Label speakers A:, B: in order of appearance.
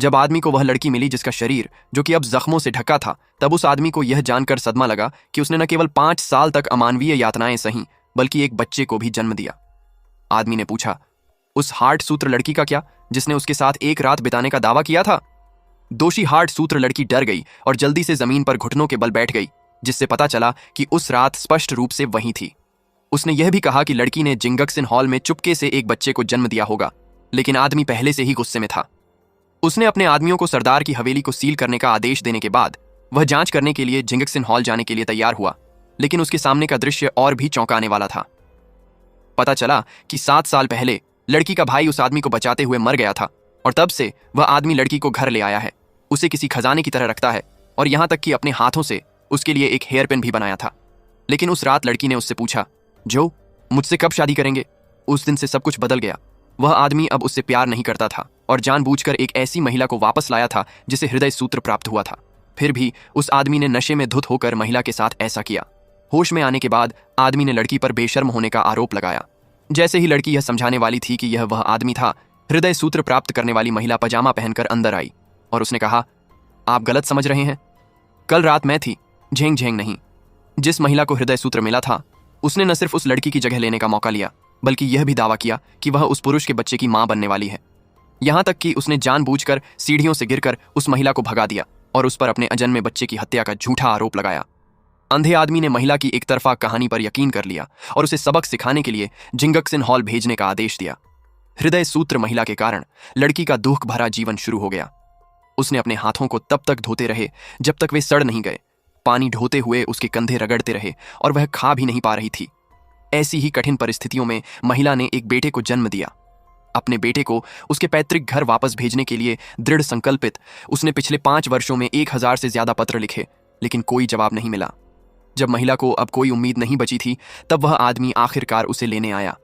A: जब आदमी को वह लड़की मिली जिसका शरीर जो कि अब जख्मों से ढका था, तब उस आदमी को यह जानकर सदमा लगा कि उसने न केवल 5 साल तक अमानवीय यातनाएं सही, बल्कि एक बच्चे को भी जन्म दिया। आदमी ने पूछा, उस हार्ट सूत्र लड़की का क्या, जिसने उसके साथ एक रात बिताने का दावा किया था? दोषी हार्ट सूत्र लड़की डर गई और जल्दी से जमीन पर घुटनों के बल बैठ गई, जिससे पता चला कि उस रात स्पष्ट रूप से वहीं थी। उसने यह भी कहा कि लड़की ने जिंगक्सन हॉल में चुपके से एक बच्चे को जन्म दिया होगा, लेकिन आदमी पहले से ही गुस्से में था। उसने अपने आदमियों को सरदार की हवेली को सील करने का आदेश देने के बाद वह जांच करने के लिए जिंगक्सन हॉल जाने के लिए तैयार हुआ, लेकिन उसके सामने का दृश्य और भी चौंकाने वाला था। पता चला कि 7 साल पहले लड़की का भाई उस आदमी को बचाते हुए मर गया था और तब से वह आदमी लड़की को घर ले आया है, उसे किसी खजाने की तरह रखता है और यहां तक कि अपने हाथों से उसके लिए एक हेयर पिन भी बनाया था। लेकिन उस रात लड़की ने उससे पूछा, जो मुझसे कब शादी करेंगे? उस दिन से सब कुछ बदल गया। वह आदमी अब उससे प्यार नहीं करता था और जानबूझकर एक ऐसी महिला को वापस लाया था जिसे हृदय सूत्र प्राप्त हुआ था। फिर भी उस आदमी ने नशे में धुत होकर महिला के साथ ऐसा किया। होश में आने के बाद आदमी ने लड़की पर बेशर्म होने का आरोप लगाया। जैसे ही लड़की यह समझाने वाली थी कि यह वह आदमी था, हृदय सूत्र प्राप्त करने वाली महिला पजामा पहनकर अंदर आई और उसने कहा, आप गलत समझ रहे हैं। कल रात मैं थी, झेंग झेंग नहीं। जिस महिला को हृदय सूत्र मिला था, उसने न सिर्फ उस लड़की की जगह लेने का मौका लिया, बल्कि यह भी दावा किया कि वह उस पुरुष के बच्चे की मां बनने वाली है। यहां तक कि उसने जानबूझकर सीढ़ियों से गिरकर उस महिला को भगा दिया और उस पर अपने अजन्मे बच्चे की हत्या का झूठा आरोप लगाया। अंधे आदमी ने महिला की एक तरफा कहानी पर यकीन कर लिया और उसे सबक सिखाने के लिए जिंगक्सन हॉल भेजने का आदेश दिया। हृदय सूत्र महिला के कारण लड़की का दुख भरा जीवन शुरू हो गया। उसने अपने हाथों को तब तक धोते रहे जब तक वे सड़ नहीं गए। पानी ढोते हुए उसके कंधे रगड़ते रहे और वह खा भी नहीं पा रही थी। ऐसी ही कठिन परिस्थितियों में महिला ने एक बेटे को जन्म दिया। अपने बेटे को उसके पैतृक घर वापस भेजने के लिए दृढ़ संकल्पित उसने पिछले 5 वर्षों में 1000 से ज्यादा पत्र लिखे, लेकिन कोई जवाब नहीं मिला। जब महिला को अब कोई उम्मीद नहीं बची थी, तब वह आदमी आखिरकार उसे लेने आया